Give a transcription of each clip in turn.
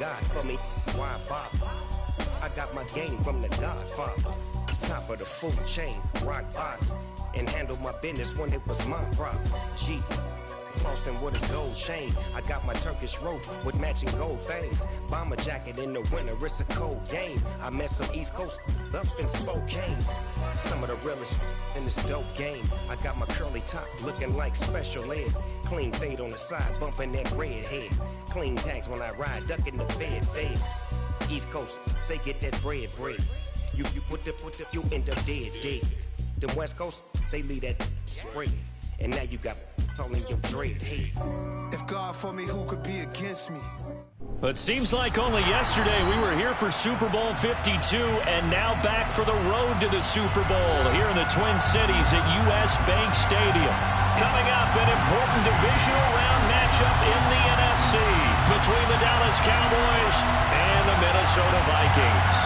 God for me, why bother? I got my game from the Godfather. Top of the food chain, rock bottom. And handle my business when it was my problem. Jeep, frosting with a gold chain. I got my Turkish rope with matching gold things. Bomber jacket in the winter, it's a cold game. I met some East Coast up in Spokane. Some of the realest in this dope game. I got my curly top looking like special ed. Clean fade on the side, bumping that red head. Clean tags when I ride, ducking the feds. East Coast, they get that bread. You you end up dead. The West Coast, they leave that spread. And now you got all in your dread head. If God for me, who could be against me? But seems like only yesterday we were here for Super Bowl 52 and now back for the road to the Super Bowl here in the Twin Cities at US Bank Stadium. Coming up, an important divisional round matchup in the NFC between the Dallas Cowboys and the Minnesota Vikings.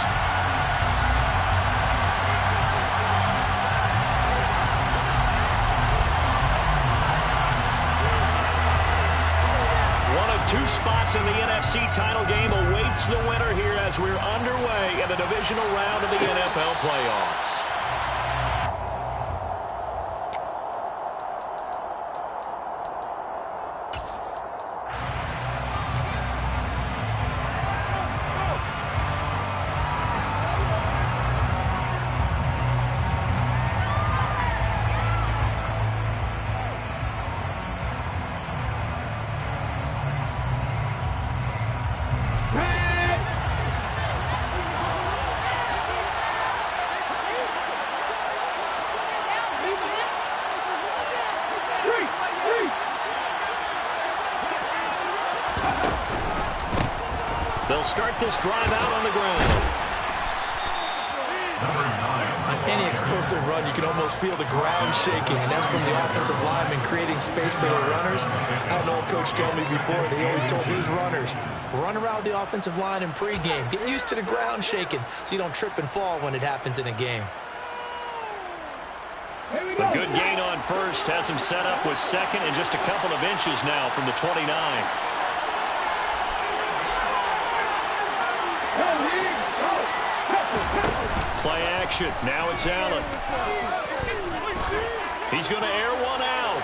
Two spots in the NFC title game awaits the winner here as we're underway in the divisional round of the NFL playoffs. They'll start this drive out on the ground. On any explosive run, you can almost feel the ground shaking, and that's from the offensive lineman creating space for their runners. I had an old coach tell me before, they always told his runners, run around the offensive line in pregame. Get used to the ground shaking so you don't trip and fall when it happens in a game. A good gain on first has him set up with second and just a couple of inches now from the 29. Play action. Now it's Allen. He's going to air one out.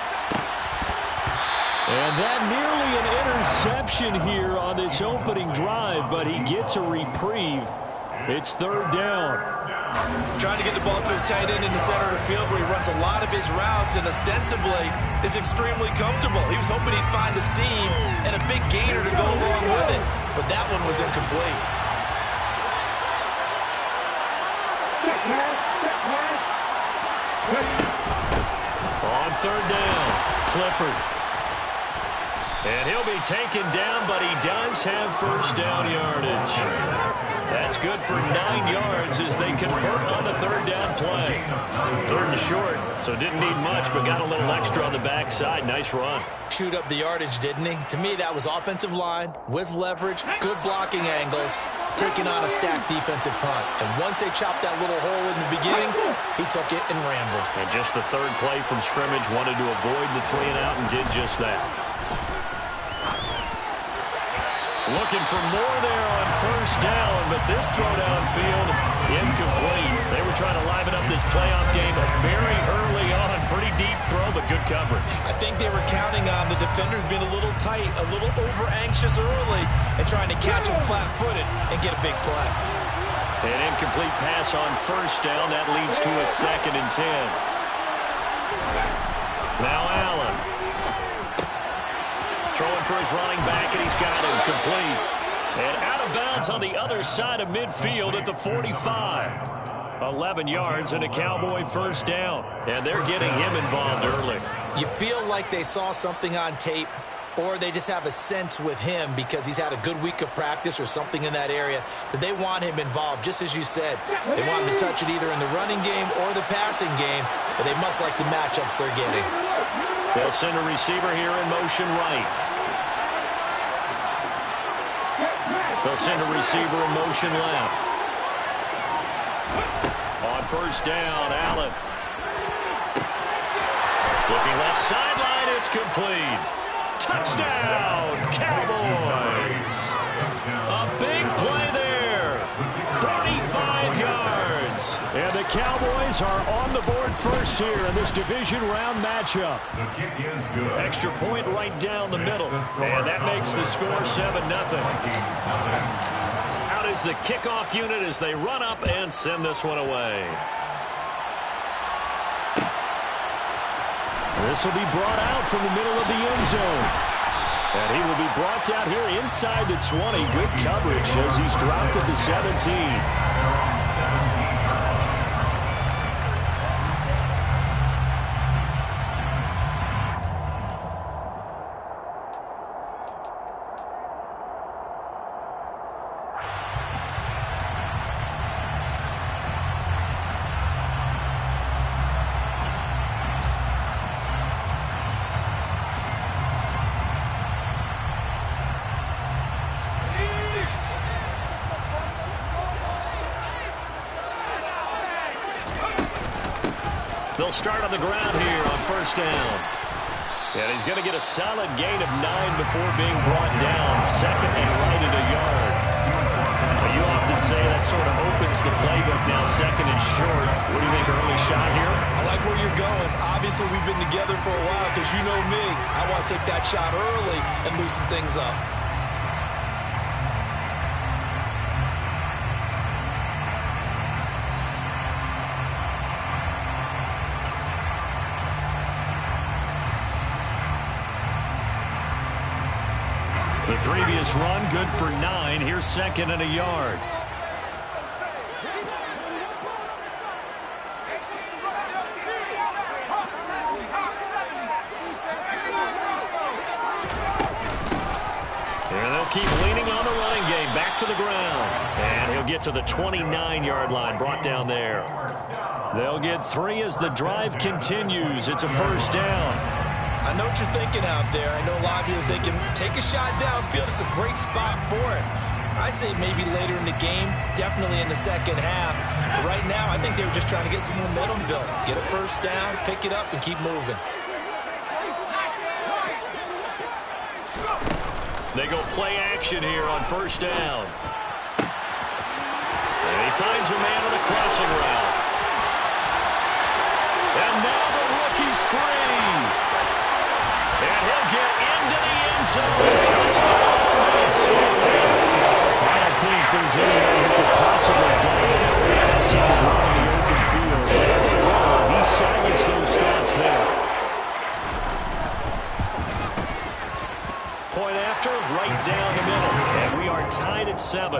And that nearly an interception here on this opening drive, but he gets a reprieve. It's third down. Trying to get the ball to his tight end in the center of the field where he runs a lot of his routes and ostensibly is extremely comfortable. He was hoping he'd find a seam and a big gainer to go along with it, but that one was incomplete. On third down, Clifford. And he'll be taken down, but he does have first down yardage. That's good for 9 yards as they convert on the third down play. Third and short, so didn't need much, but got a little extra on the backside. Nice run. Chewed up the yardage, didn't he? To me, that was offensive line with leverage, good blocking angles, taking on a stacked defensive front. And once they chopped that little hole in the beginning, he took it and rambled. And just the third play from scrimmage, wanted to avoid the 3 and out and did just that. Looking for more there on first down, but this throw downfield, incomplete. They were trying to liven up this playoff game very early on. Pretty deep throw, but good coverage. I think they were counting on the defenders being a little tight, a little over-anxious early, and trying to catch them flat-footed and get a big play. An incomplete pass on first down. That leads to a 2nd and 10. Now Allen. Throwing for his running back, and he's got him complete. And out of bounds on the other side of midfield at the 45. 11 yards and a Cowboy first down. And they're getting him involved early. You feel like they saw something on tape, or they just have a sense with him because he's had a good week of practice or something in that area that they want him involved. Just as you said, they want him to touch it either in the running game or the passing game, but they must like the matchups they're getting. They'll send a receiver here in motion right. They'll send a receiver in motion left. On first down, Allen. Looking left sideline, it's complete. Touchdown, Cowboys. A big play there. 45 yards. And the Cowboys are on the board first here in this division round matchup. Extra point right down the middle. And that makes the score 7-0. Out is the kickoff unit as they run up and send this one away. This will be brought out from the middle of the end zone. And he will be brought down here inside the 20. Good coverage as he's dropped at the 17. They'll start on the ground here on first down. And he's going to get a solid gain of 9 before being brought down. Second and right at a yard. Well, you often say that sort of opens the playbook now, second and short. What do you think, early shot here? I like where you're going. Obviously, we've been together for a while because you know me. I want to take that shot early and loosen things up. The previous run, good for 9. Here's second and a yard. And they'll keep leaning on the running game. Back to the ground. And he'll get to the 29-yard line, brought down there. They'll get 3 as the drive continues. It's a first down. I know what you're thinking out there. I know a lot of you are thinking, take a shot downfield. It's a great spot for it. I'd say maybe later in the game, definitely in the second half. But right now, I think they were just trying to get some momentum built. Get a first down, pick it up, and keep moving. They go play action here on first down. And he finds a man on the crossing route. And now the rookie's free. And he'll get into the end zone. Touchdown, Minnesota. I don't think there's anyone who could possibly doubt how fast he can run in the open field. But if he were, he silenced those thoughts there. Point after, right down the middle. And we are tied at 7.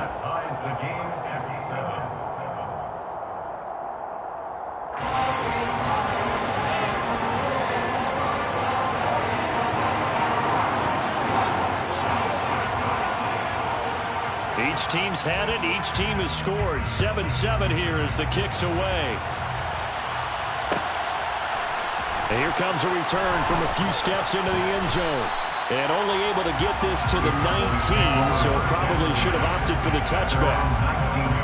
Each team's had it. Each team has scored. 7-7 here as the kick's away. And here comes a return from a few steps into the end zone. And only able to get this to the 19, so probably should have opted for the touchback.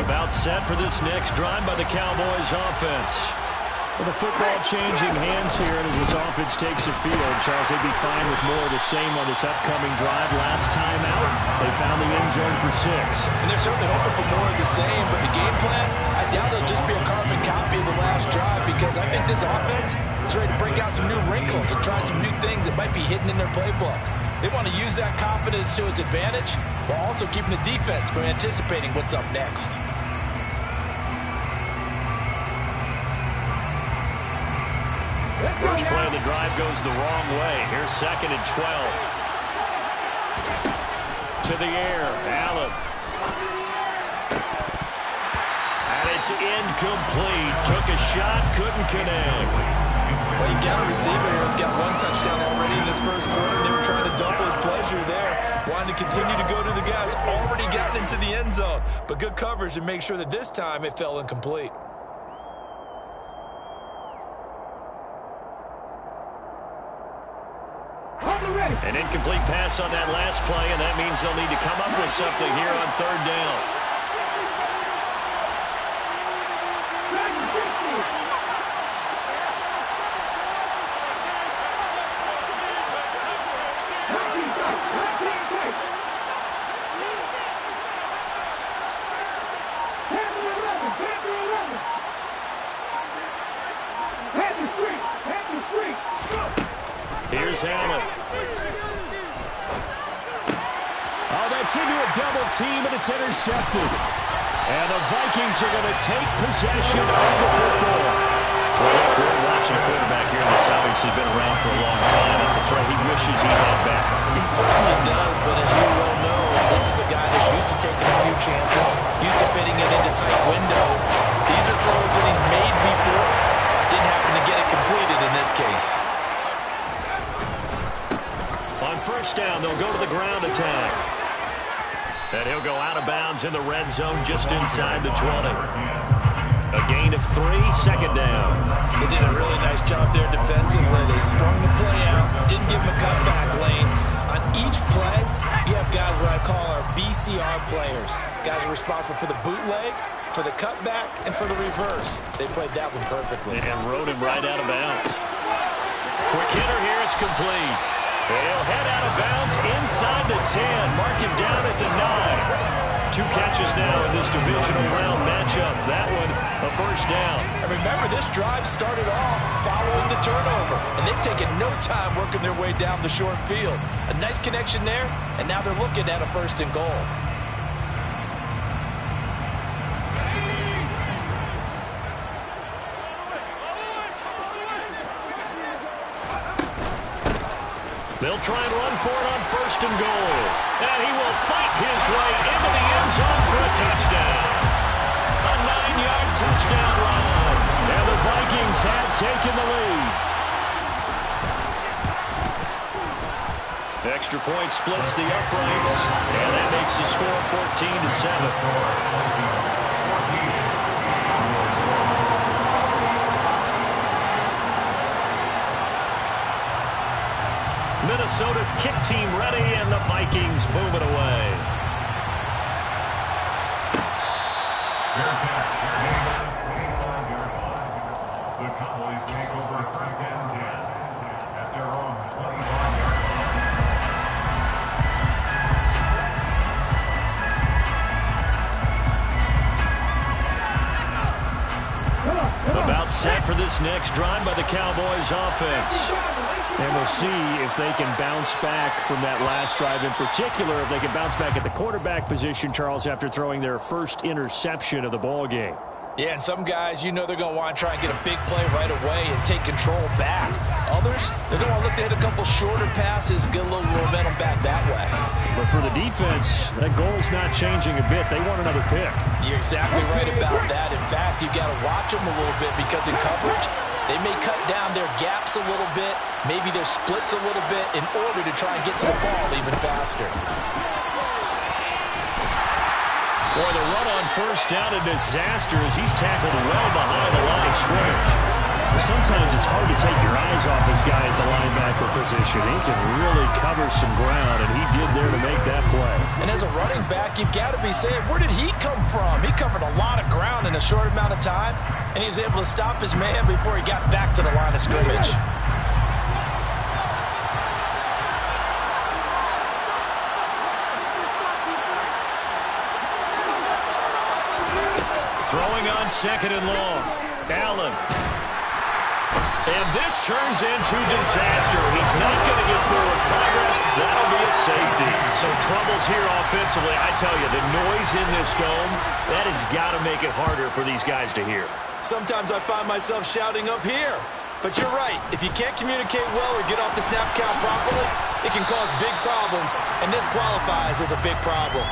About set for this next drive by the Cowboys offense. Well, the football changing hands here as this offense takes the field. Charles, they'd be fine with more of the same on this upcoming drive. Last time out, they found the end zone for 6. And they're certainly hoping for more of the same, but the game plan, I doubt it'll just be a carbon copy of the last drive because I think this offense is ready to break out some new wrinkles and try some new things that might be hidden in their playbook. They want to use that confidence to its advantage while also keeping the defense from anticipating what's up next. First play of the drive goes the wrong way. Here's second and 12. To the air, Allen. And it's incomplete. Took a shot, couldn't connect. Well, you got a receiver here who's got 1 touchdown already in this first quarter. They were trying to double his pleasure there. Wanted to continue to go to the guys already gotten into the end zone. But good coverage to make sure that this time it fell incomplete. An incomplete pass on that last play, and that means they'll need to come up with something here on third down. Here's Allen. Oh, that's into a double team, and it's intercepted. And the Vikings are going to take possession of the football. Well, we're watching a quarterback here that's obviously been around for a long time. It's a throw he wishes he had back. He certainly does, but as you well know, this is a guy that's used to taking a few chances, used to fitting it into tight windows. These are throws that he's made before. Didn't happen to get it completed in this case. On first down, they'll go to the ground attack. And he'll go out of bounds in the red zone just inside the 20. A gain of 3, second down. They did a really nice job there defensively. They strung the play out, didn't give him a cutback lane. On each play, you have guys what I call our BCR players. Guys are responsible for the bootleg, for the cutback, and for the reverse. They played that one perfectly. And rode him right out of bounds. Quick hitter here, it's complete. He'll head out of bounds inside the 10. Mark him down at the 9. 2 catches now in this divisional round matchup. That one, a first down. And remember, this drive started off following the turnover. And they've taken no time working their way down the short field. A nice connection there, and now they're looking at a first and goal. They'll try and run for it on first and goal. And he will fight his way into the end zone for a touchdown. A 9-yard touchdown run. And the Vikings have taken the lead. Extra point splits the uprights. And that makes the score 14-7. Minnesota's kick team ready, and the Vikings boom it away. The Cowboys take over first and 10 at their own 21-yard line. About set for this next drive by the Cowboys offense. And we'll see if they can bounce back from that last drive. In particular, if they can bounce back at the quarterback position, Charles, after throwing their first interception of the ball game. Yeah, and some guys, you know they're going to want to try and get a big play right away and take control back. Others, they're going to look to hit a couple shorter passes, get a little momentum back that way. But for the defense, that goal's not changing a bit. They want another pick. You're exactly right about that. In fact, you've got to watch them a little bit because in coverage, they may cut down their gaps a little bit, maybe their splits a little bit in order to try and get to the ball even faster. Boy, the run on first down, a disaster as he's tackled well behind the line of scrimmage. Sometimes it's hard to take your eyes off this guy at the linebacker position. He can really cover some ground, and he did there to make that play. And as a running back, you've got to be saying, where did he come from? He covered a lot of ground in a short amount of time, and he was able to stop his man before he got back to the line of scrimmage. Throwing on second and long. Allen. And this turns into disaster. He's not going to get forward progress. That'll be a safety. So troubles here offensively. I tell you, the noise in this dome, that has got to make it harder for these guys to hear. Sometimes I find myself shouting up here. But you're right. If you can't communicate well or get off the snap count properly, it can cause big problems. And this qualifies as a big problem.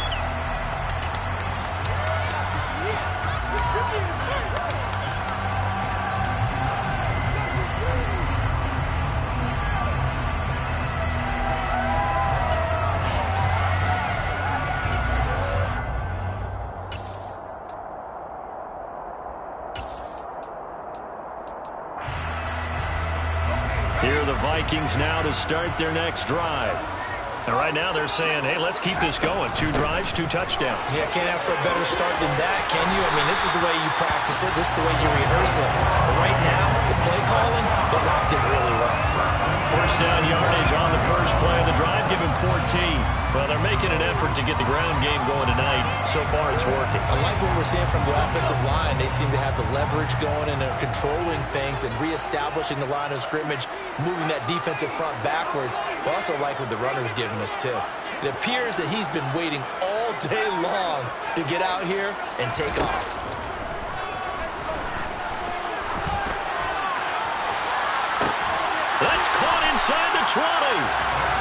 Here are the Vikings now to start their next drive. And right now they're saying, hey, let's keep this going. 2 drives, 2 touchdowns. Yeah, can't ask for a better start than that, can you? I mean, this is the way you practice it. This is the way you rehearse it. But right now, the play calling, they're locked in really well. First down yardage on the first play of the drive. Give him 14. Well, they're making an effort to get the ground game going tonight. So far, it's working. I like what we're seeing from the offensive line. They seem to have the leverage going and they're controlling things and reestablishing the line of scrimmage, moving that defensive front backwards. But also like what the runner's giving us, too. It appears that he's been waiting all day long to get out here and take off. That's caught inside the 20.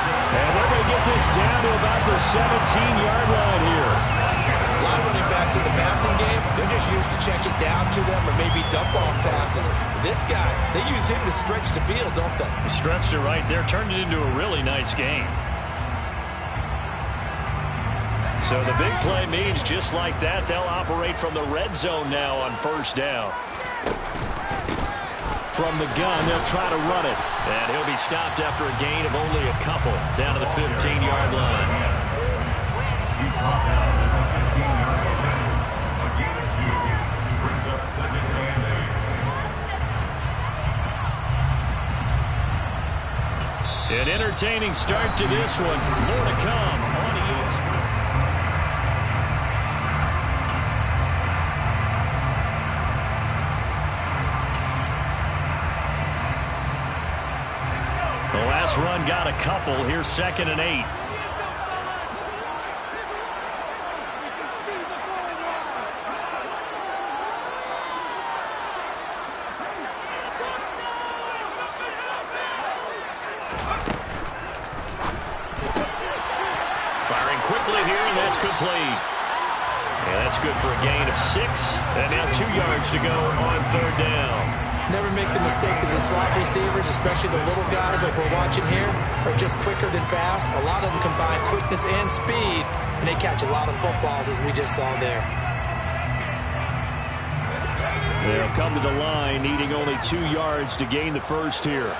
And they're going to get this down to about the 17-yard line here. A lot of running backs in the passing game, they're just used to check it down to them or maybe dump off passes. This guy, they use him to stretch the field, don't they? Stretched it right there, turned it into a really nice game. So the big play means just like that, they'll operate from the red zone now on first down. From the gun, they'll try to run it. And he'll be stopped after a gain of only a couple, down to the 15-yard line. He's brought down at the 15-yard line. A gain of 2. Brings up second and 8. An entertaining start to this one. More to come on the ESPN. The last run got a couple. Here's second and 8. Firing quickly here, and that's complete. Yeah, that's good for a gain of 6. And now 2 yards to go on third down. Never make the mistake that the slot receivers, especially the little guys like we're watching here, are just quicker than fast. A lot of them combine quickness and speed, and they catch a lot of footballs, as we just saw there. They'll come to the line, needing only 2 yards to gain the first here.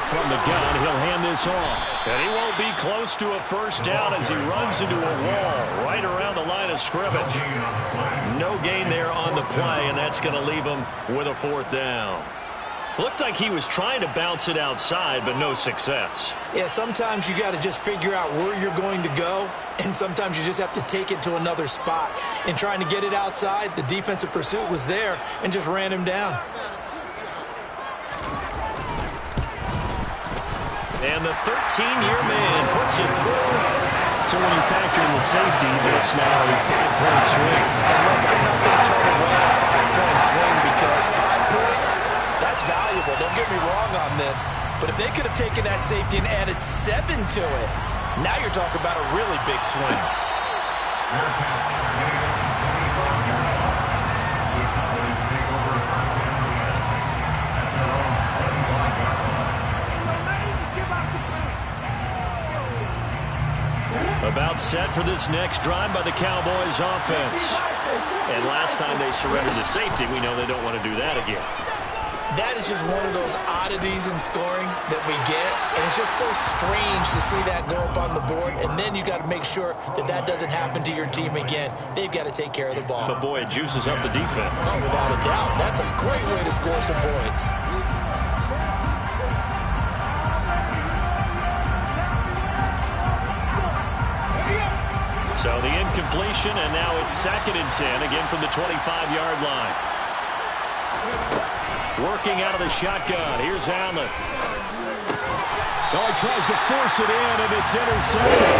From the gun, he'll hand this off. And he won't be close to a first down as he runs into a wall right around the line of scrimmage. No gain there on the play, and that's going to leave him with a fourth down. Looked like he was trying to bounce it outside, but no success. Yeah, sometimes you got to just figure out where you're going to go, and sometimes you just have to take it to another spot. In trying to get it outside, the defensive pursuit was there and just ran him down. And the 13-year man puts it through. So when you factor in the safety, this now a 5-point swing. And look, I'm not going to turn away a 5-point swing because 5 points, that's valuable. Don't get me wrong on this. But if they could have taken that safety and added 7 to it, now you're talking about a really big swing. About set for this next drive by the Cowboys offense. And last time they surrendered to safety, we know they don't want to do that again. That is just one of those oddities in scoring that we get. And it's just so strange to see that go up on the board. And then you got to make sure that that doesn't happen to your team again. They've got to take care of the ball. But boy, it juices up the defense. Oh, without a doubt. That's a great way to score some points. So the incompletion, and now it's second and 10, again from the 25-yard line. Working out of the shotgun. Here's Allen. Oh, he tries to force it in, and it's intercepted.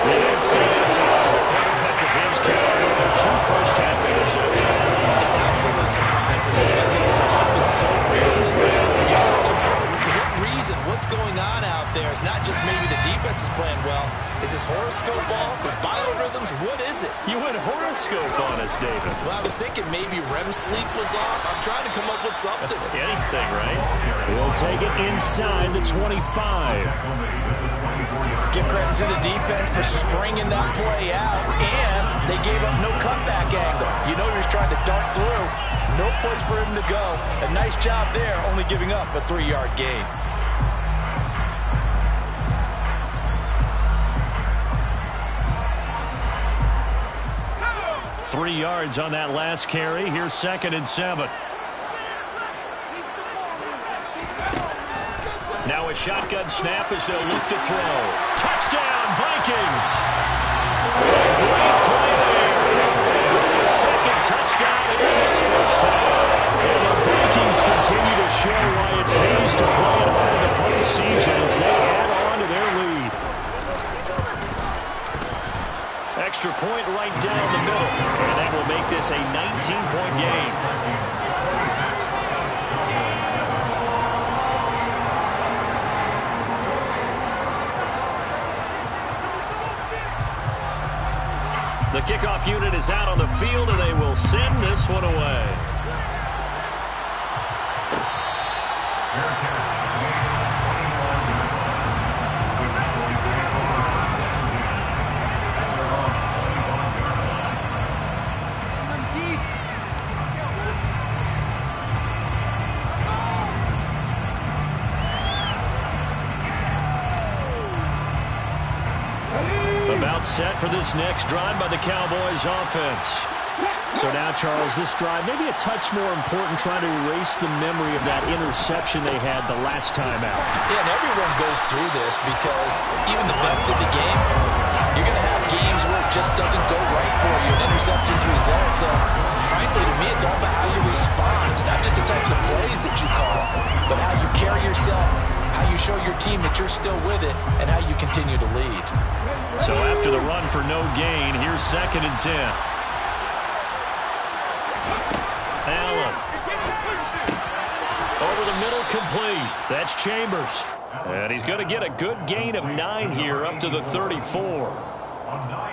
You didn't see this. Quarterback of his carrying 2 first-half interceptions. It's absolutely surprising because it happens so rarely. You're searching for what reason, what's going on out there. It's not just maybe the defense is playing well. Is his horoscope off? His biorhythms? What is it? You went horoscope on us, David. Well, I was thinking maybe REM sleep was off. I'm trying to come up with something. Anything, right? We'll take it inside the 25. Give credit to the defense for stringing that play out, and they gave up no cutback angle. You know you're trying to dart through. No place for him to go. A nice job there, only giving up a 3-yard gain. 3 yards on that last carry. Here's second and 7. a shotgun snap as they'll look to throw. Touchdown, Vikings! A great play there. A second touchdown in this first half. And the Vikings continue to show why it pays to play at home in the postseason as they add on to their lead. Extra point right down the middle. And that will make this a 19-point game. The kickoff unit is out on the field, and they will send this one away. About set for this next drive by the Cowboys offense. So now, Charles, this drive maybe a touch more important, trying to erase the memory of that interception they had the last time out. Yeah, and everyone goes through this because even the best of the game, you're going to have games where it just doesn't go right for you and interceptions result. So, frankly, to me, it's all about how you respond, not just the types of plays that you call, but how you carry yourself, how you show your team that you're still with it, and how you continue to lead. So after the run for no gain, here's 2nd and 10. Allen. Over the middle, complete. That's Chambers. And he's going to get a good gain of 9 here up to the 34.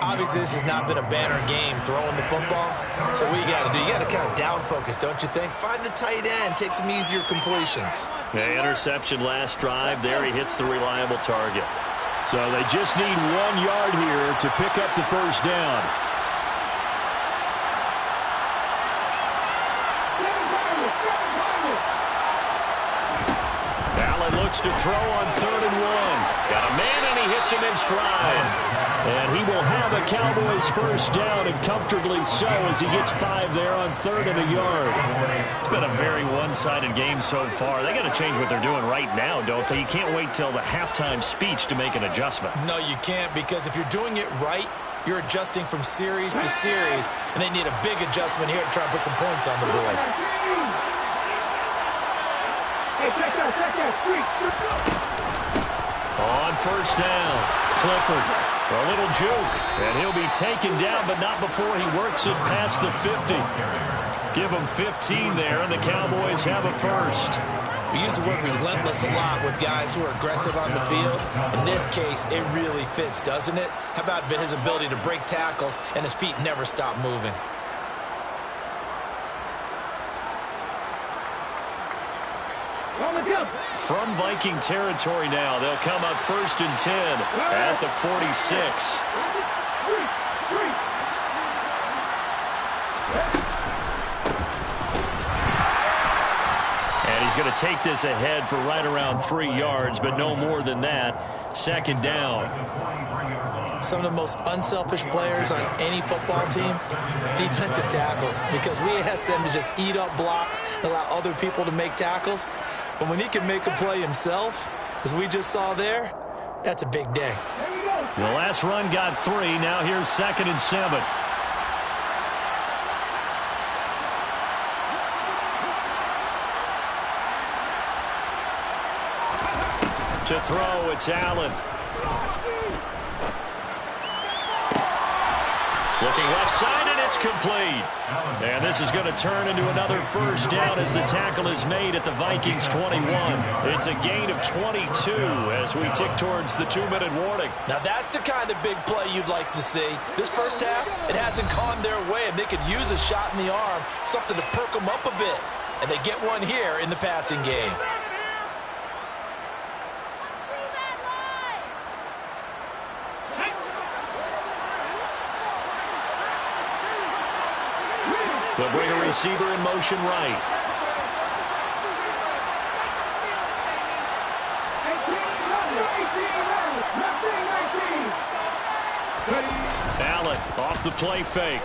Obviously, this has not been a banner game throwing the football. So what you got to do, you got to kind of down focus, don't you think? Find the tight end, take some easier completions. The interception last drive. There he hits the reliable target. So they just need 1 yard here to pick up the first down. Allen looks to throw on 3rd and 1. Got a man, and he hits him in stride. And he will have a Cowboys first down, and comfortably so, as he gets 5 there on 3rd and a yard. It's been a very one-sided game so far. They got to change what they're doing right now, don't they? You can't wait till the halftime speech to make an adjustment. No, you can't, because if you're doing it right, you're adjusting from series to series, and they need a big adjustment here to try and put some points on the board. On first down, Clifford. A little juke, and he'll be taken down, but not before he works it past the 50. Give him 15 there, and the Cowboys have a first. We use the word relentless a lot with guys who are aggressive on the field. In this case, it really fits, doesn't it? How about his ability to break tackles and his feet never stop moving? From Viking territory now, they'll come up 1st and 10 at the 46. And he's going to take this ahead for right around 3 yards, but no more than that. 2nd down. Some of the most unselfish players on any football team, defensive tackles, because we ask them to just eat up blocks and allow other people to make tackles. But when he can make a play himself, as we just saw there, that's a big day. The last run got 3. Now here's 2nd and 7. To throw, it's Allen. Looking left side, and it's complete. And this is going to turn into another first down as the tackle is made at the Vikings 21. It's a gain of 22 as we tick towards the 2-minute warning. Now that's the kind of big play you'd like to see. This first half, it hasn't gone their way, and they could use a shot in the arm, something to perk them up a bit. And they get one here in the passing game. They'll bring a receiver in motion right. Allen off the play fake.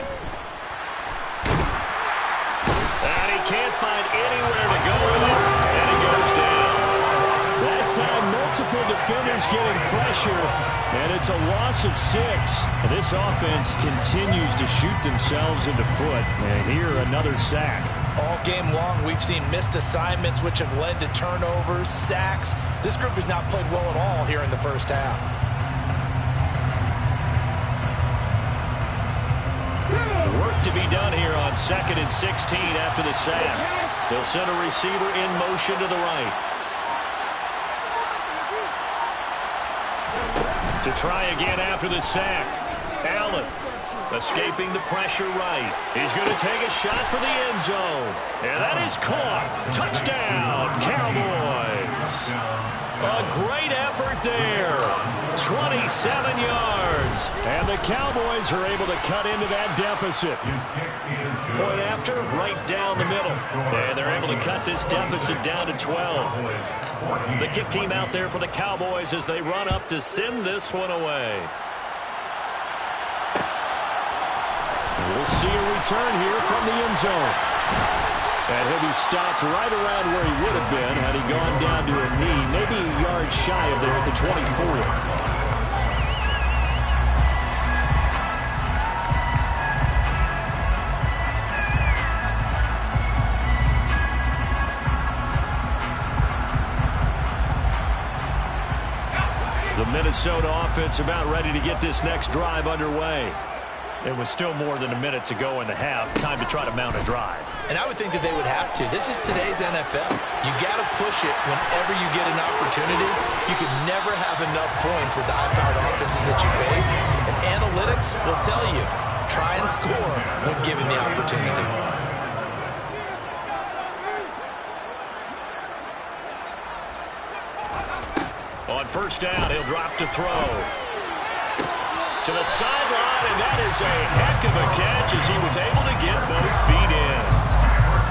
And he can't find anywhere to go with it. And he goes down. That time, multiple defenders getting pressure, and it's a loss of 6. This offense continues to shoot themselves in the foot. And here, another sack. All game long, we've seen missed assignments, which have led to turnovers, sacks. This group has not played well at all here in the first half. Work to be done here on 2nd and 16 after the sack. They'll send a receiver in motion to the right. To try again after the sack. Allen escaping the pressure right. He's going to take a shot for the end zone. And that is caught. Touchdown, Cowboys. A great effort there. 27 yards. And the Cowboys are able to cut into that deficit. Point after, right down the middle. And they're able to cut this deficit down to 12. The kick team out there for the Cowboys as they run up to send this one away. We'll see a return here from the end zone. And he'll be stopped right around where he would have been had he gone down to a knee, maybe a yard shy of there at the 24. The Minnesota offense about ready to get this next drive underway. It was still more than a minute to go in the half. Time to try to mount a drive. And I would think that they would have to. This is today's NFL. You got to push it whenever you get an opportunity. You can never have enough points with the high-powered offenses that you face. And analytics will tell you, try and score when given the opportunity. On first down, he'll drop to throw. To the sideline, and that is a heck of a catch as he was able to get both feet in.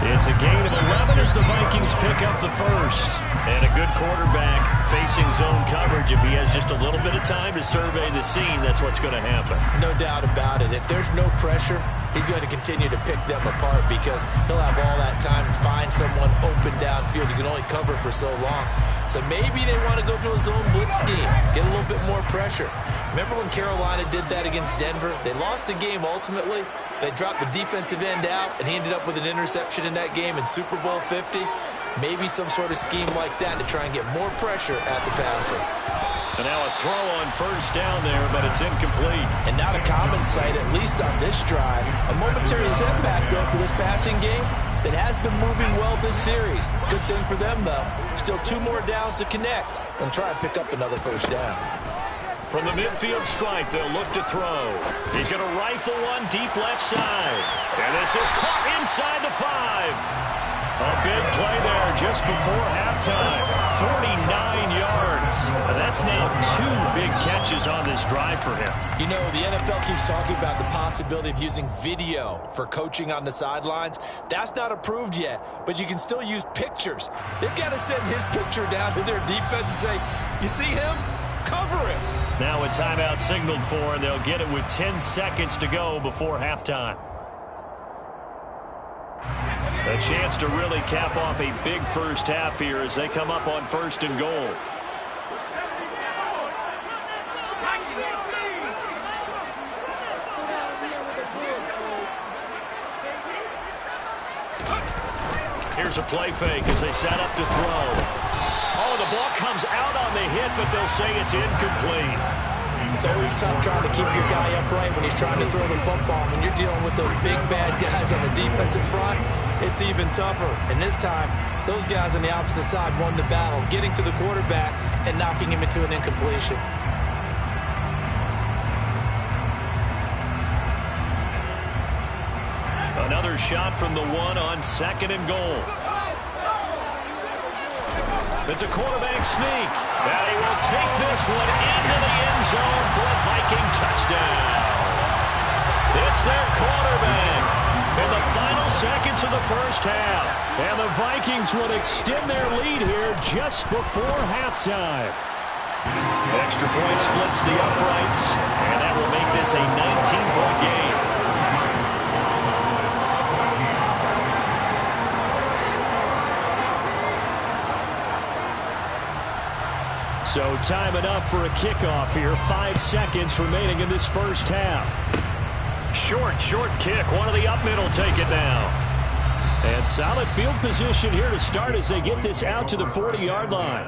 It's a gain of 11 as the Vikings pick up the first. And a good quarterback facing zone coverage. If he has just a little bit of time to survey the scene, that's what's going to happen. No doubt about it. If there's no pressure, he's going to continue to pick them apart because he'll have all that time to find someone open downfield. You can only cover for so long. So maybe they want to go to a zone blitz scheme, get a little bit more pressure. Remember when Carolina did that against Denver? They lost the game ultimately. They dropped the defensive end out, and he ended up with an interception in that game in Super Bowl 50. Maybe some sort of scheme like that to try and get more pressure at the passer. And now a throw on first down there, but it's incomplete. And not a common sight, at least on this drive. A momentary setback, though, for this passing game that has been moving well this series. Good thing for them, though. Still 2 more downs to connect and try and pick up another first down. From the midfield stripe, they'll look to throw. He's going to rifle one deep left side. And this is caught inside the 5. A big play there just before halftime. 49 yards. And that's now 2 big catches on this drive for him. You know, the NFL keeps talking about the possibility of using video for coaching on the sidelines. That's not approved yet, but you can still use pictures. They've got to send his picture down to their defense and say, you see him? Cover him. Now a timeout signaled for, and they'll get it with 10 seconds to go before halftime. A chance to really cap off a big first half here as they come up on 1st and goal. Here's a play fake as they set up to throw. Oh, the ball comes out on the hit, but they'll say it's incomplete. It's always tough trying to keep your guy upright when he's trying to throw the football. When you're dealing with those big, bad guys on the defensive front, it's even tougher. And this time, those guys on the opposite side won the battle, getting to the quarterback and knocking him into an incompletion. Another shot from the 1 on 2nd and goal. It's a quarterback sneak. And he will take this one into the end zone for a Viking touchdown. It's their quarterback in the final seconds of the first half. And the Vikings will extend their lead here just before halftime. Extra point splits the uprights, and that will make this a 19-point game. So time enough for a kickoff here. 5 seconds remaining in this first half. Short kick. One of the up middle take it now. And solid field position here to start as they get this out to the 40-yard line.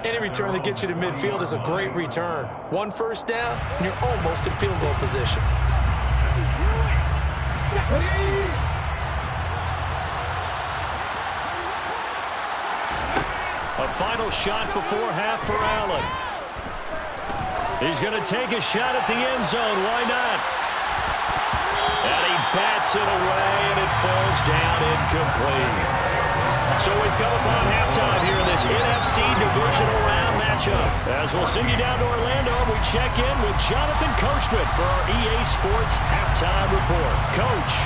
Any return that gets you to midfield is a great return. 1 first down, and you're almost in field goal position. A final shot before half for Allen. He's going to take a shot at the end zone. Why not? And he bats it away, and it falls down incomplete. So we've come upon halftime here in this NFC Divisional Round matchup. As we'll send you down to Orlando, we check in with Jonathan Coachman for our EA Sports Halftime Report. Coach.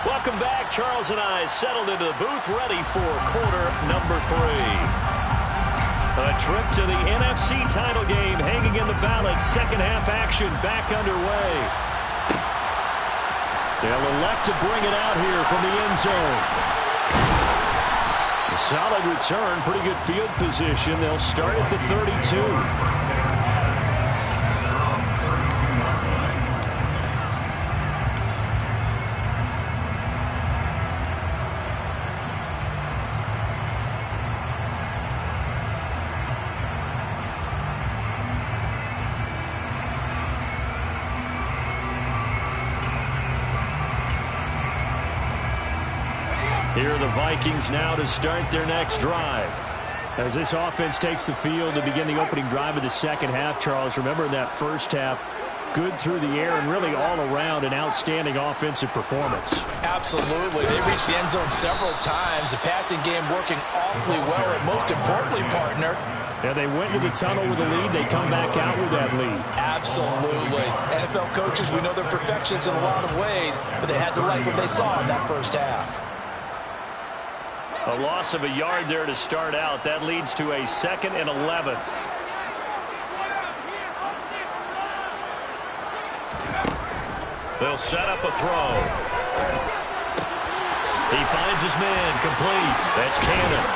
Welcome back. Charles and I settled into the booth, ready for quarter number 3. A trip to the NFC title game hanging in the balance. Second half action back underway. They'll elect to bring it out here from the end zone. A solid return, pretty good field position. They'll start at the 32. Here are the Vikings now to start their next drive. As this offense takes the field to begin the opening drive of the second half, Charles, remember in that first half, good through the air and really all around an outstanding offensive performance. Absolutely. They reached the end zone several times. The passing game working awfully well, and most importantly, partner, yeah, they went to the tunnel with a lead. They come back out with that lead. Absolutely. NFL coaches, we know they're perfectionists in a lot of ways, but they had to like what they saw in that first half. A loss of a yard there to start out. That leads to a 2nd and 11. They'll set up a throw. He finds his man, complete. That's Cannon.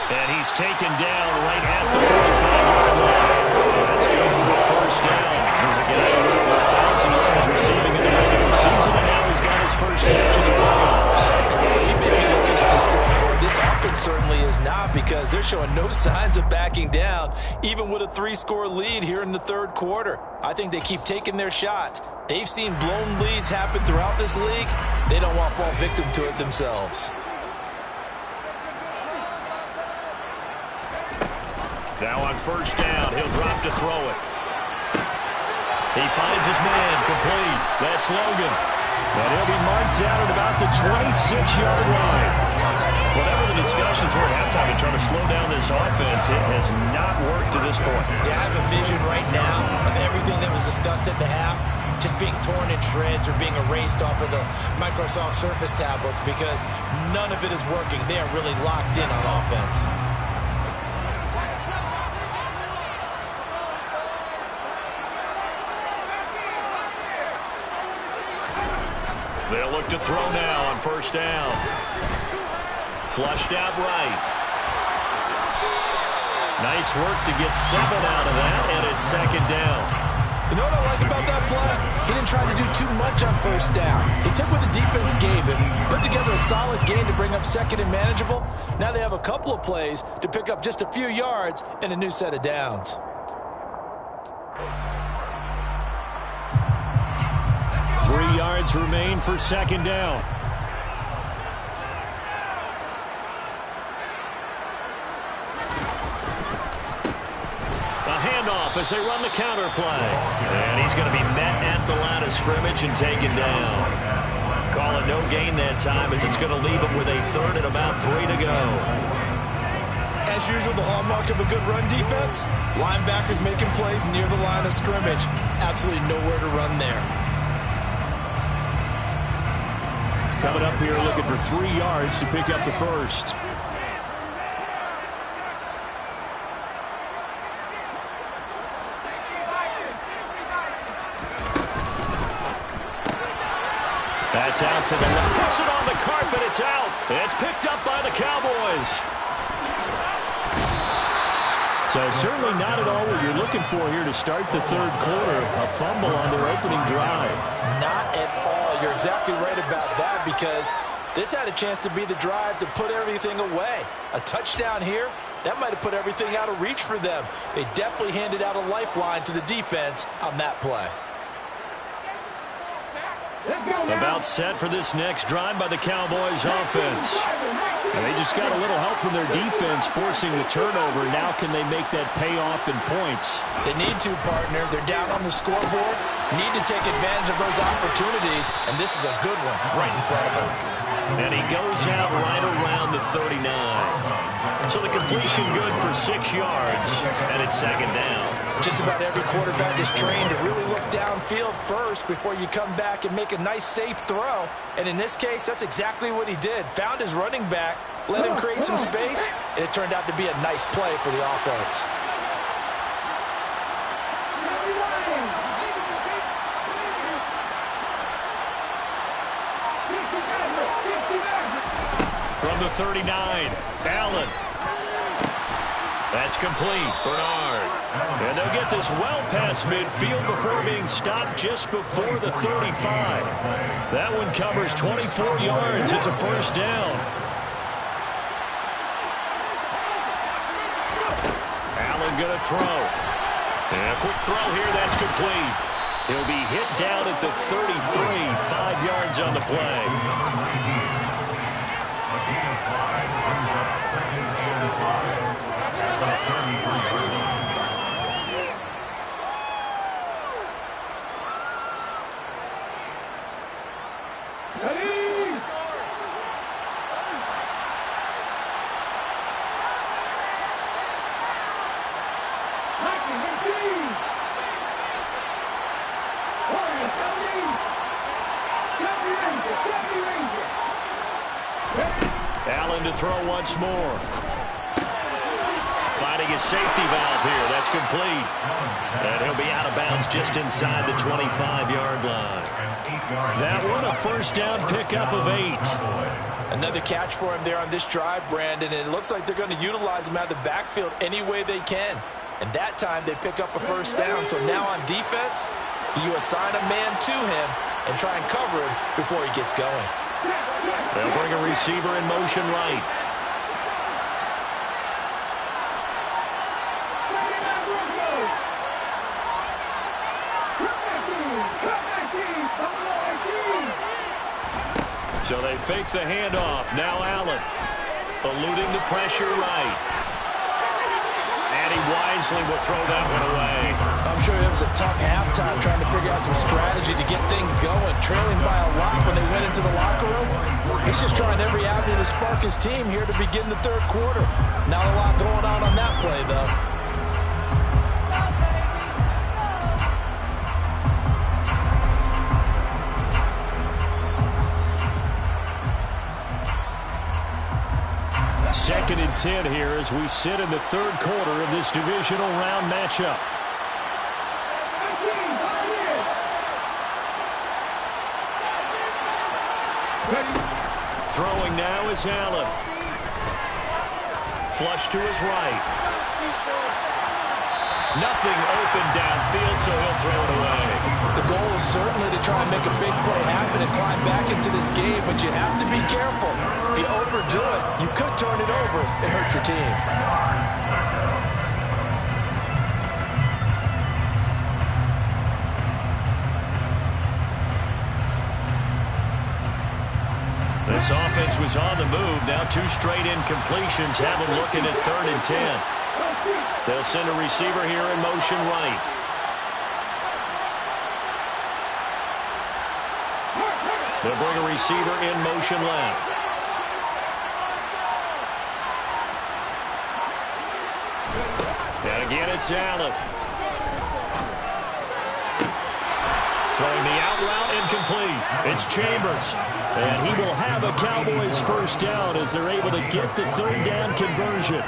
And he's taken down right at the 45-yard line. That's good for a first down. He's a guy who had 1,000 yards receiving in the regular season, and now he's got his first catch in the playoffs. He may be looking at the scoreboard. This offense certainly is not, because they're showing no signs of backing down, even with a 3-score lead here in the third quarter. I think they keep taking their shots. They've seen blown leads happen throughout this league. They don't want to fall victim to it themselves. Now on first down, he'll drop to throw it. He finds his man, complete. That's Logan. And he'll be marked down at about the 26-yard line. Whatever the discussions were at halftime in trying to slow down this offense, it has not worked to this point. Yeah, I have a vision right now of everything that was discussed at the half just being torn in shreds or being erased off of the Microsoft Surface tablets, because none of it is working. They are really locked in on offense. They'll look to throw now on first down. Flushed out right. Nice work to get 7 out of that, and it's second down. You know what I like about that play? He didn't try to do too much on first down. He took what the defense gave him, put together a solid gain to bring up second and manageable. Now they have a couple of plays to pick up just a few yards and a new set of downs. Three yards remain for second down. A handoff as they run the counter play. And he's going to be met at the line of scrimmage and taken down. Call it no gain that time, as it's going to leave him with a 3rd and about 3 to go. As usual, the hallmark of a good run defense, linebackers making plays near the line of scrimmage. Absolutely nowhere to run there. Coming up here looking for 3 yards to pick up the first. That's out to the left. Puts it on the carpet. It's out. It's picked up by the Cowboys. So certainly not at all what you're looking for here to start the third quarter. A fumble on their opening drive. Not at all. You're exactly right about that, because this had a chance to be the drive to put everything away. A touchdown here, that might have put everything out of reach for them. They definitely handed out a lifeline to the defense on that play. About set for this next drive by the Cowboys offense. And they just got a little help from their defense forcing the turnover. Now can they make that payoff in points? They need to, partner. They're down on the scoreboard. Need to take advantage of those opportunities, and this is a good one right in front of them. And he goes out right around the 39. So the completion good for 6 yards, and it's second down. Just about every quarterback is trained to really look downfield first before you come back and make a nice, safe throw. And in this case, that's exactly what he did. Found his running back, let him create some space, and it turned out to be a nice play for the offense. From the 39, Allen. That's complete. Bernard. And they'll get this well past midfield before being stopped just before the 35. That one covers 24 yards. It's a first down. Allen going to throw. And a quick throw here. That's complete. He'll be hit down at the 33. 5 yards on the play. Allen to throw once more. Finding his safety valve here. That's complete. And he'll be out of bounds just inside the 25-yard line. That one a first down pickup of 8. Another catch for him there on this drive, Brandon. And it looks like they're going to utilize him out of the backfield any way they can. And that time they pick up a first down. So now on defense, you assign a man to him and try and cover him before he gets going. They'll bring a receiver in motion right. So they fake the handoff. Now Allen eluding the pressure right. And he wisely will throw that one away. I'm sure it was a tough halftime trying to figure out some strategy to get things going. Trailing by a lot when they went into the locker room. He's just trying every avenue to spark his team here to begin the third quarter. Not a lot going on that play, though. Second and 10 here as we sit in the third quarter of this divisional round matchup. Throwing now is Allen. Flush to his right. Nothing open downfield, so he'll throw it away. The goal is certainly to try and make a big play happen and climb back into this game, but you have to be careful. If you overdo it, you could turn it over and hurt your team. This offense was on the move. Now 2 straight incompletions have them looking at 3rd and 10. They'll send a receiver here in motion right. They'll bring a receiver in motion left. And again, it's Allen. Throwing the out route incomplete. It's Chambers. And he will have a Cowboys first down as they're able to get the third down conversion.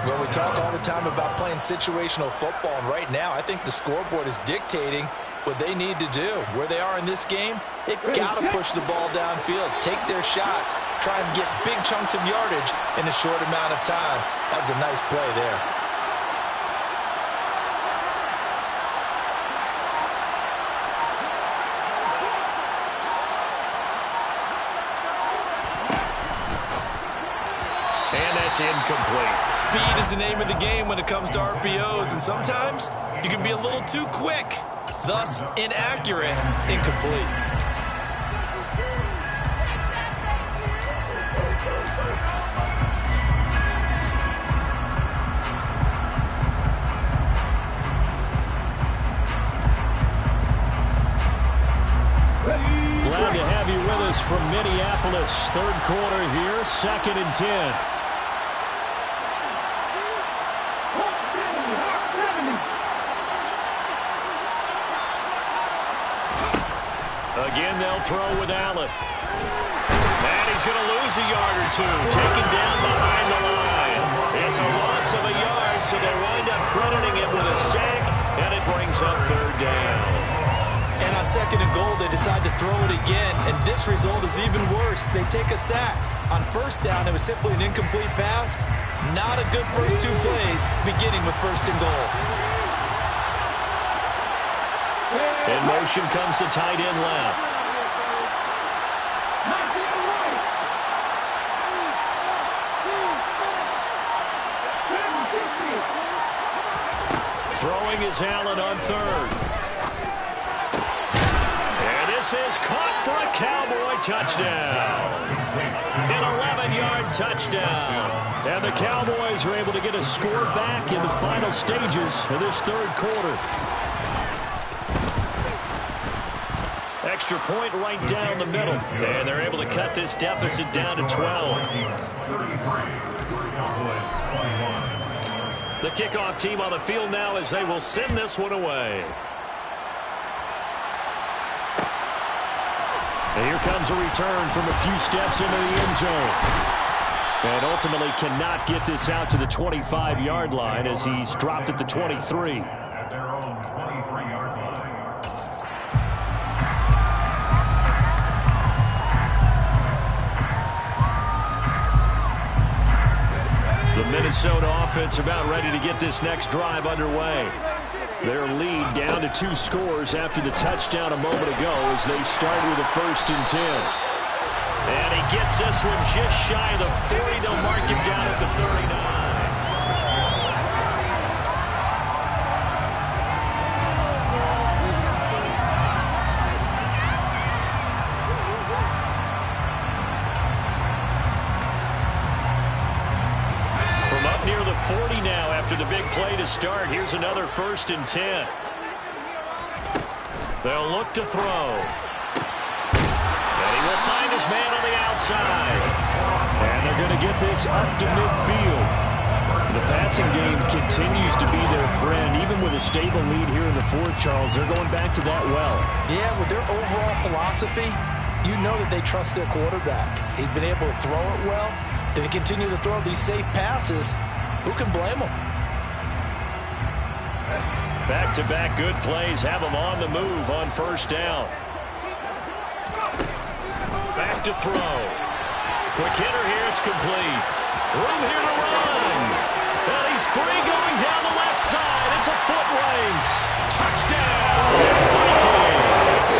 Well, we talk all the time about playing situational football, and right now I think the scoreboard is dictating what they need to do. Where they are in this game, they've got to push the ball downfield, take their shots, try and get big chunks of yardage in a short amount of time. That was a nice play there. Incomplete. Speed is the name of the game when it comes to RPOs, and sometimes you can be a little too quick, thus inaccurate, incomplete. Glad to have you with us from Minneapolis. Third quarter here, 2nd and 10. Again, they'll throw with Allen. And he's going to lose a yard or two. Taken down behind the line. It's a loss of a yard, so they wind up crediting it with a sack, and it brings up third down. And on 2nd and goal, they decide to throw it again, and this result is even worse. They take a sack. On first down, it was simply an incomplete pass. Not a good first two plays, beginning with 1st and goal. In motion comes the tight end left. Throwing is Allen on 3rd. And this is caught for a Cowboy touchdown. An 11-yard touchdown. And the Cowboys are able to get a score back in the final stages of this third quarter. Extra point right down the middle. And they're able to cut this deficit down to 12. The kickoff team on the field now as they will send this one away. And here comes a return from a few steps into the end zone. And ultimately cannot get this out to the 25-yard line as he's dropped at the 23. At their own 23-yard line. The Minnesota offense about ready to get this next drive underway. Their lead down to 2 scores after the touchdown a moment ago as they start with a 1st and 10. And he gets this one just shy of the 40. They'll mark him down at the 39. Near the 40 now after the big play to start. Here's another 1st and 10. They'll look to throw. And he will find his man on the outside. And they're going to get this up to midfield. The passing game continues to be their friend. Even with a stable lead here in the 4th, Charles, they're going back to that well. Yeah, with their overall philosophy, you know that they trust their quarterback. He's been able to throw it well. They continue to throw these safe passes. Who can blame them? Back-to-back good plays have them on the move on 1st down. Back to throw. Quick hitter here, it's complete. Room here to run. And he's free going down the left side. It's a foot race. Touchdown, Vikings.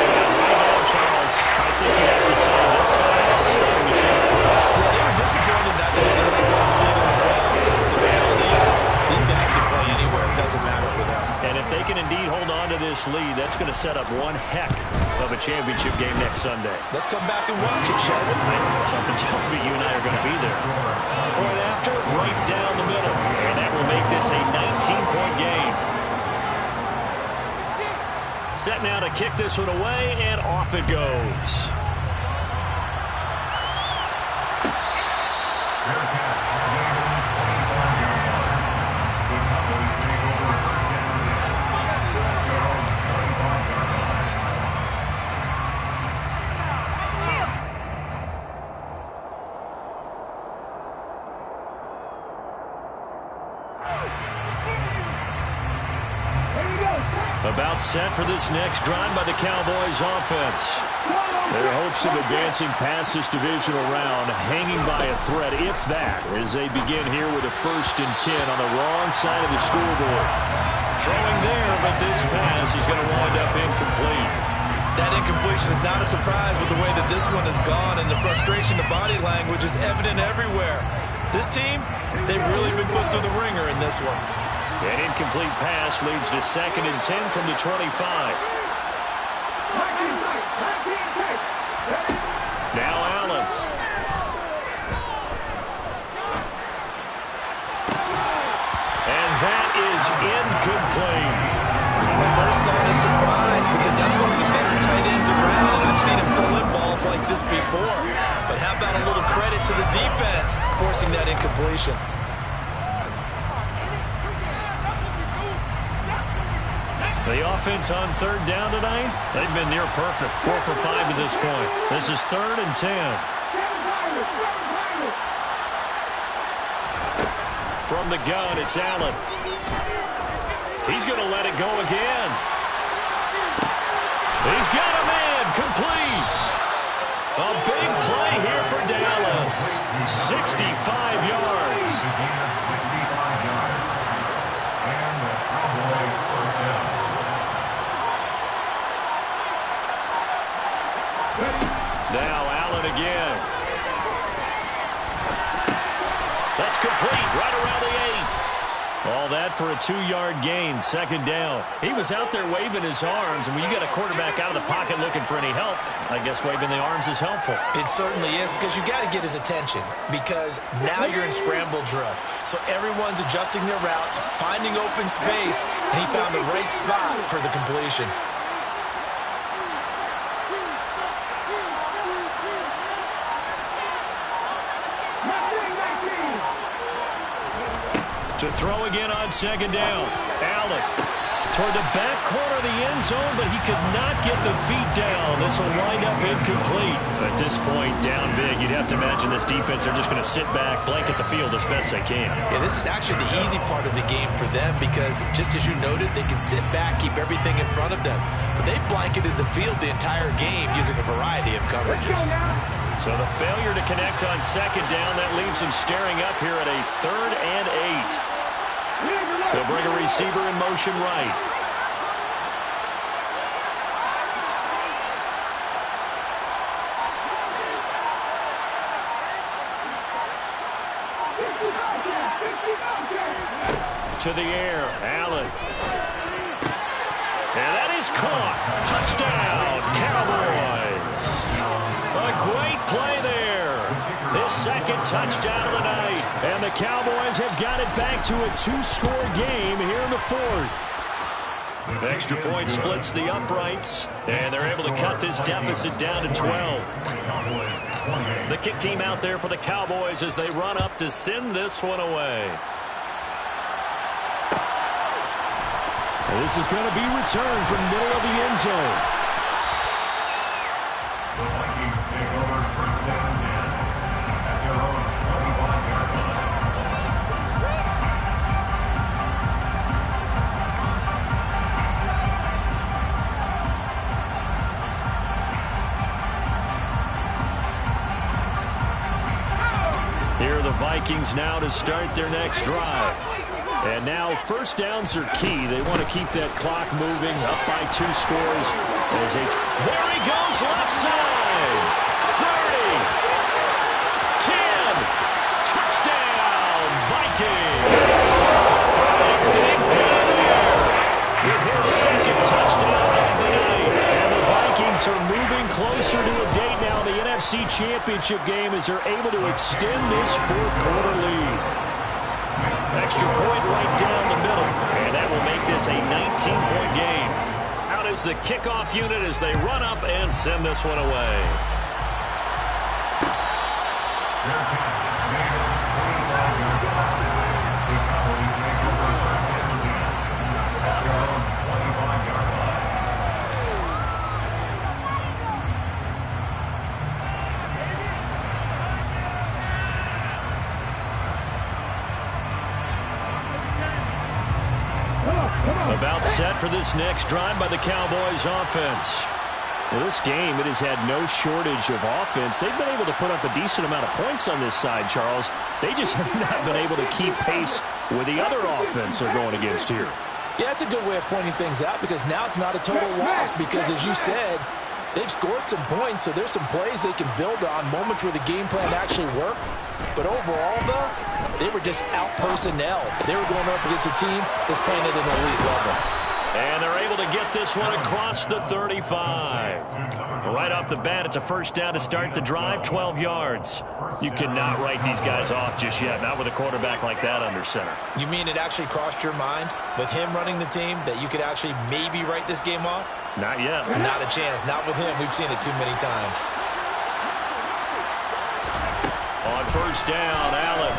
And right now, Charles, I think you have to say their class is starting to show through. Yeah, they were disappointed that they didn't have one seed in the playoffs. The reality is, these guys can play anywhere. It doesn't matter for them. And if they can indeed hold on to this lead, that's going to set up one heck of a championship game next Sunday. Let's come back and watch it, shall we? Something tells me you and I are going to be there. Point after, right down the middle. And that will make this a 19-point game. Set now to kick this one away, and off it goes. about set for this next drive by the Cowboys offense. Their hopes of advancing past this divisional round hanging by a thread, if that, as they begin here with a 1st and 10 on the wrong side of the scoreboard. Throwing there, but this pass is going to wind up incomplete. That incompletion is not a surprise with the way that this one has gone, and the frustration, the body language is evident everywhere. This team, they've really been put through the ringer in this one. An incomplete pass leads to 2nd and 10 from the 25. Now Allen. And that is incomplete. My first thought is surprise, because that's one of the better tight ends around, and I've seen him pull in balls like this before. But how about a little credit to the defense forcing that incompletion? The offense on 3rd down tonight, they've been near perfect. 4 for 5 to this point. This is 3rd and 10. From the gun, it's Allen. He's going to let it go again. He's got a man, complete. A big play here for Dallas. 65 yards. 65 yards. And the Cowboy first down. Now Allen again. That's complete, right around the 8. All that for a 2-yard gain, 2nd down. He was out there waving his arms, and when you got a quarterback out of the pocket looking for any help, I guess waving the arms is helpful. It certainly is, because you got to get his attention, because now you're in scramble drill. So everyone's adjusting their routes, finding open space, and he found the right spot for the completion. To throw again on 2nd down. Allen toward the back corner of the end zone, but he could not get the feet down. This will wind up incomplete. At this point, down big, you'd have to imagine this defense, they're just going to sit back, blanket the field as best they can. Yeah, this is actually the easy part of the game for them, because just as you noted, they can sit back, keep everything in front of them. But they've blanketed the field the entire game using a variety of coverages. So the failure to connect on 2nd down, that leaves him staring up here at a 3rd and 8. They'll bring a receiver in motion right. To the air, Allen. And that is caught. Touchdown, Cowboys. A great play there. His 2nd touchdown of the night. And the Cowboys have got it back to a 2-score game here in the 4th. The extra point splits the uprights, and they're able to cut this deficit down to 12. The kick team out there for the Cowboys as they run up to send this one away. This is going to be returned from middle of the end zone. The Vikings take over 1st down 10 at their own 25-yard line. Here are the Vikings now to start their next drive. And now 1st downs are key. They want to keep that clock moving, up by 2 scores. As there he goes, left side. 30. 10. Touchdown, Vikings. A big play there with his 2nd touchdown of the night. And the Vikings are moving closer to a date now in the NFC Championship game as they're able to extend this 4th quarter lead. Extra point right down the middle, and that will make this a 19-point game. Out is the kickoff unit as they run up and send this one away. A About set for this next drive by the Cowboys offense. Well, this game, it has had no shortage of offense. They've been able to put up a decent amount of points on this side, Charles. They just have not been able to keep pace with the other offense they're going against here. Yeah, it's a good way of pointing things out because now it's not a total loss because, as you said, they've scored some points, so there's some plays they can build on, moments where the game plan actually worked. But overall, though, they were just out personnel. They were going up against a team that's playing at an elite level. And they're able to get this one across the 35. Right off the bat, it's a first down to start the drive, 12 yards. You cannot write these guys off just yet, not with a quarterback like that under center. You mean it actually crossed your mind with him running the team that you could actually maybe write this game off? Not yet. Not a chance. Not with him. We've seen it too many times. On first down, Allen.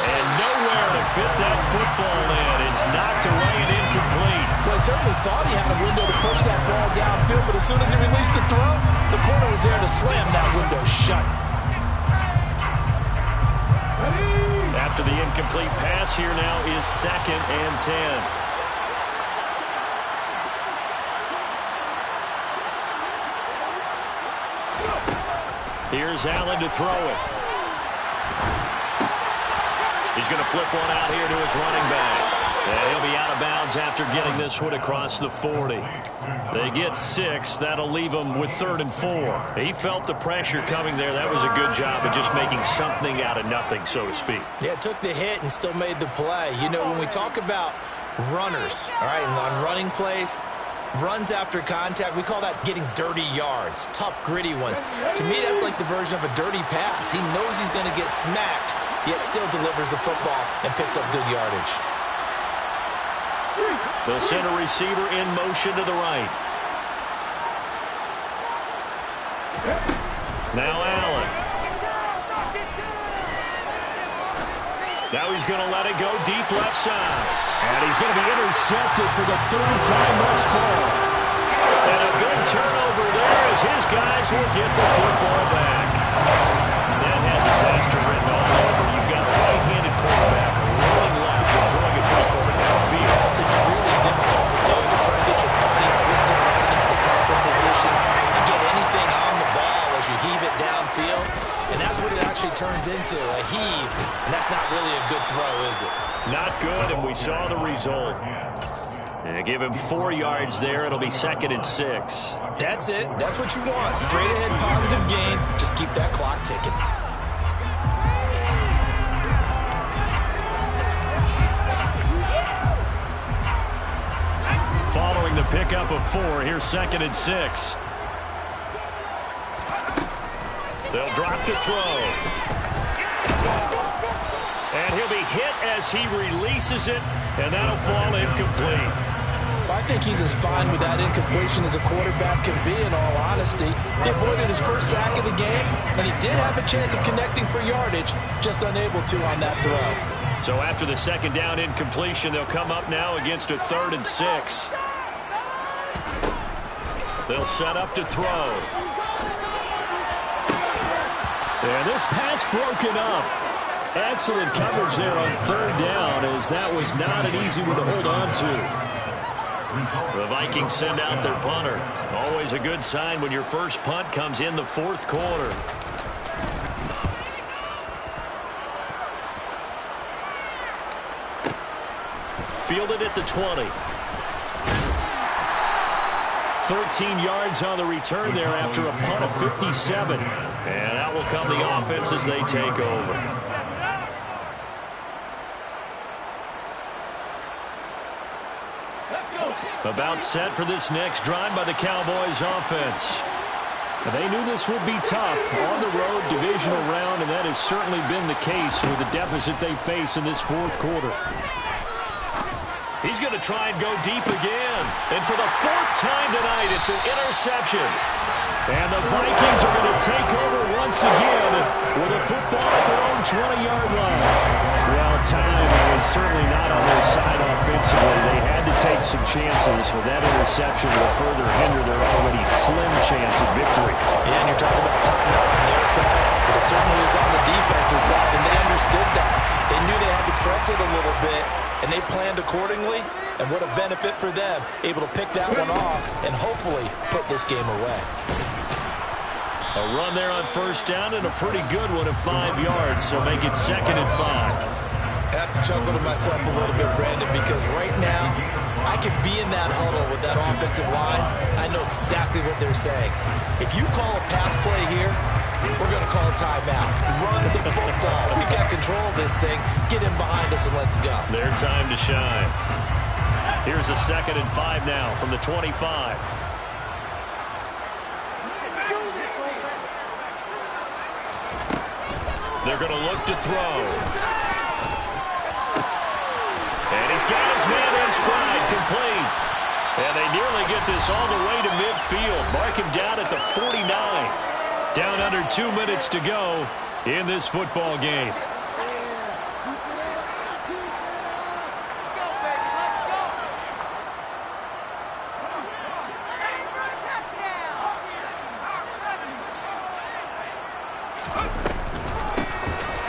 And nowhere to fit that football in. It's knocked away and incomplete. Well, I certainly thought he had a window to push that ball downfield, but as soon as he released the throw, the corner was there to slam that window shut. After the incomplete pass, here now is 2nd and 10. Here's Allen to throw it. He's going to flip one out here to his running back. And he'll be out of bounds after getting this one across the 40. They get 6. That'll leave him with 3rd and 4. He felt the pressure coming there. That was a good job of just making something out of nothing, so to speak. Yeah, took the hit and still made the play. You know, when we talk about runners, all right, and on running plays, runs after contact, we call that getting dirty yards, tough, gritty ones. To me, that's like the version of a dirty pass. He knows he's going to get smacked, yet still delivers the football and picks up good yardage. The center receiver in motion to the right. Now Allen. Now he's going to let it go deep left side. And he's going to be intercepted for the 3rd time thus far. And a good turnover there as his guys will get the football back. That had disaster written all over. You've got a right-handed quarterback rolling left and throwing it pretty far downfield. It's really difficult to do to try and get your body twisted around into the proper position and get anything on the ball as you heave it downfield. And that's what it actually turns into, a heave. And that's not really a good throw, is it? Not good, and we saw the result. And give him 4 yards there. It'll be 2nd and 6. That's it. That's what you want. Straight ahead, positive gain. Just keep that clock ticking. Following the pickup of 4, here's 2nd and 6. They'll drop to throw. And he'll be hit as he releases it, and that'll fall incomplete. I think he's as fine with that incompletion as a quarterback can be, in all honesty. He avoided his first sack of the game, and he did have a chance of connecting for yardage, just unable to on that throw. So after the 2nd down incompletion, they'll come up now against a 3rd and 6. They'll set up to throw. And this pass broken up. Excellent coverage there on 3rd down, as that was not an easy one to hold on to. The Vikings send out their punter. Always a good sign when your first punt comes in the 4th quarter. Fielded at the 20. 13 yards on the return there after a punt of 57. And out will come the offense as they take over. About set for this next drive by the Cowboys offense. They knew this would be tough on the road divisional round, and that has certainly been the case with the deficit they face in this 4th quarter. He's going to try and go deep again. And for the 4th time tonight, it's an interception. And the Vikings are going to take over once again with a football at their own 20-yard line. Well, time is certainly not on their side offensively. They had to take some chances, but that interception will further hinder their already slim chance of victory. Yeah, and you're talking about time on their their side, but it certainly was on the defensive side, and they understood that. They knew they had to press it a little bit, and they planned accordingly, and what a benefit for them, able to pick that one off and hopefully put this game away. A run there on first down and a pretty good one at 5 yards, so make it 2nd and 5. I have to chuckle to myself a little bit, Brandon, because right now I could be in that huddle with that offensive line. I know exactly what they're saying. If you call a pass play here, we're going to call a timeout. Run the football. We got control of this thing. Get in behind us and let's go. Their time to shine. Here's a 2nd and 5 now from the 25. They're going to look to throw. And he's got his man in stride, complete. And they nearly get this all the way to midfield. Mark him down at the 49. Down under 2 minutes to go in this football game.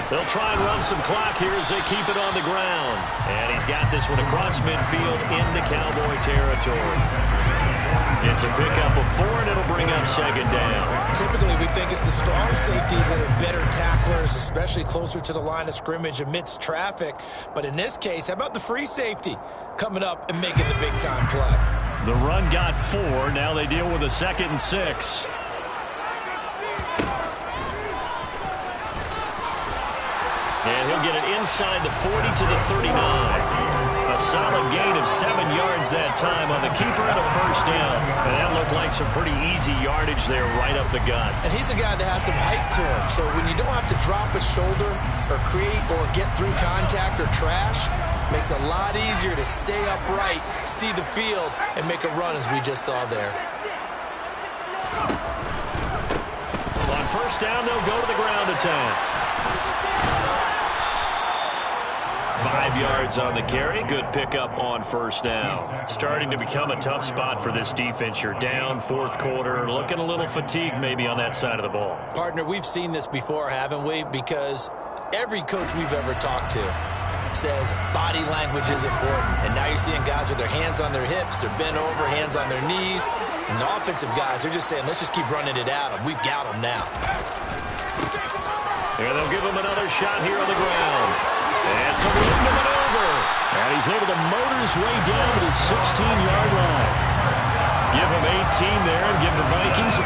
They'll try and run some clock here as they keep it on the ground. And he's got this one across midfield into Cowboy territory. It's a pickup of 4, and it'll bring up 2nd down. Typically, we think it's the strong safeties that are better tacklers, especially closer to the line of scrimmage amidst traffic. But in this case, how about the free safety coming up and making the big-time play? The run got 4. Now they deal with a 2nd and 6. And he'll get it inside the 40 to the 39. A solid gain of 7 yards that time on the keeper and a first down. And that looked like some pretty easy yardage there right up the gut. And he's a guy that has some height to him. So when you don't have to drop a shoulder or create or get through contact or trash, makes it a lot easier to stay upright, see the field, and make a run as we just saw there. On first down, they'll go to the ground attack. 5 yards on the carry. Good pickup on first down. Starting to become a tough spot for this defense. You're down 4th quarter. Looking a little fatigued maybe on that side of the ball. Partner, we've seen this before, haven't we? Because every coach we've ever talked to says body language is important. And now you're seeing guys with their hands on their hips. They're bent over, hands on their knees. And the offensive guys, they're just saying, let's just keep running it at them. We've got them now. And they'll give him another shot here on the ground. And some room to maneuver. And he's able to motor his way down to the 16-yard line. Give him 18 there and give the Vikings a